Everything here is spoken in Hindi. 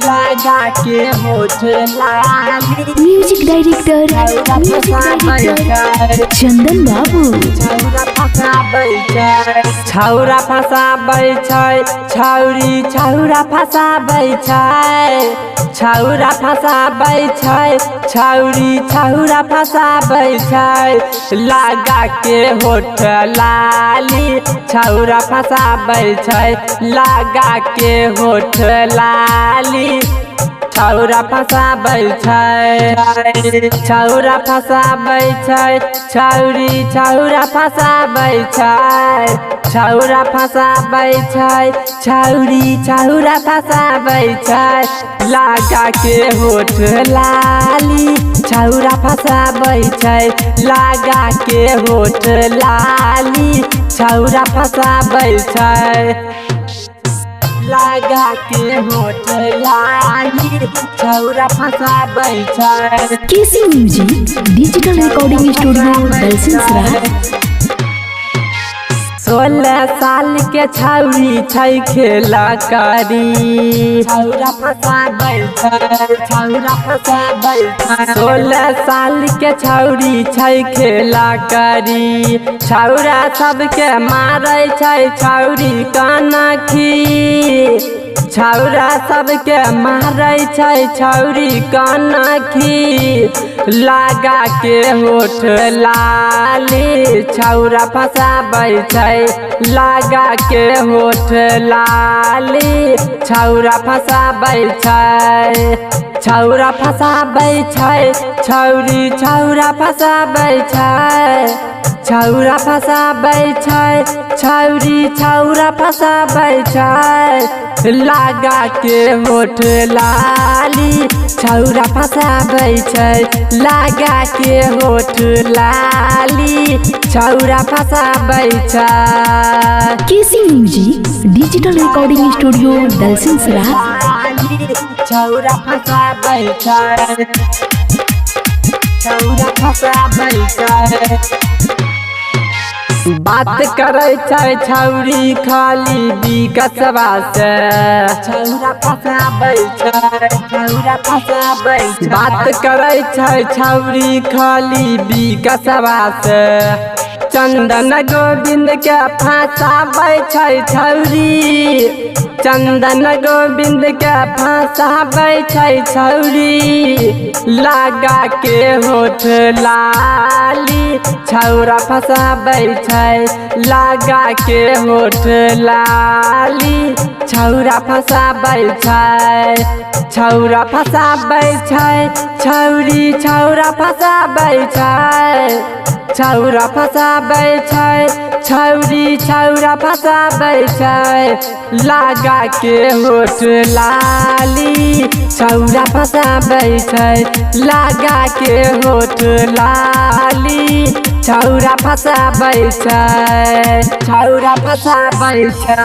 लगा के होठ लाली। म्यूजिक डायरेक्टर चंदन बाबू। छौरा फसाबै छै छौरी छौरा फसाबै छै। छौरा फसाबै छै छौरी छौरा फसाबै छै। लगा के होठ लाली छौरा फसाबै छै। लगा के होठ लाली छौरा फसाबै छै। छौरा फसाबै छै छौरी छौरा फसाबै छै। छौरा फसाबै छै छौरी छौरा फसाबै छै। लगा के होठ लाली छौरा फसाबै छै। लगा के होठ लाली छौरा फसाबै छै। लगा के होठ लाली छौरा फसाबै छै। K C music digital recording studio Dalsinghsarai. 16 साल के छौरी छै खेला करी छौरा फसाबै छै। छौरा फसाबै छै। 16 साल के छौरी छै खेला करी। छौरा सबके मारै छै छौरी कनखी। छौरा सबके मारै छै छौरी कनखी। लगा के होठ लाली छौरा फसाबै छै। लगा के होठ लाली छौरा फसाबै छै। छौरा फसाबै छै छौरी छौरा फसाबै छै। छौरा फसाबै छै छौरी छौरा फसाबै छै। लगा के होठ लाली छौरा फसाबै छै। लगा के होठ लाली छौरा फसाबै छै। K C music digital recording studio Dalsinghsarai. छौरा फसाबै छै। छौरा फसाबै छै। बात करे छै छौरी खाली विकसवा से। छौरा फसाबै छै। छौरा फसाबै छै। बात करे छै छौरी खाली विकसवा से। चंदन गोविंद के फसाबै छै छौरी। चंदन गोविंद के फसाबै छै छौरी। लगा के होठ लाली छौरा फसाबै छै। लगा के होठ लाली छौरा फसाबै छै। छौरा फसाबै छै छौरी छौरा फसाबै छै। छौरा फसाबै छै छौरी छौरा फसाबै छै। लगा के होठ लाली छौरा फसाबै छै। लगा के होठ लाली छौरा फसाबै छै। छौरा फसाबै छै।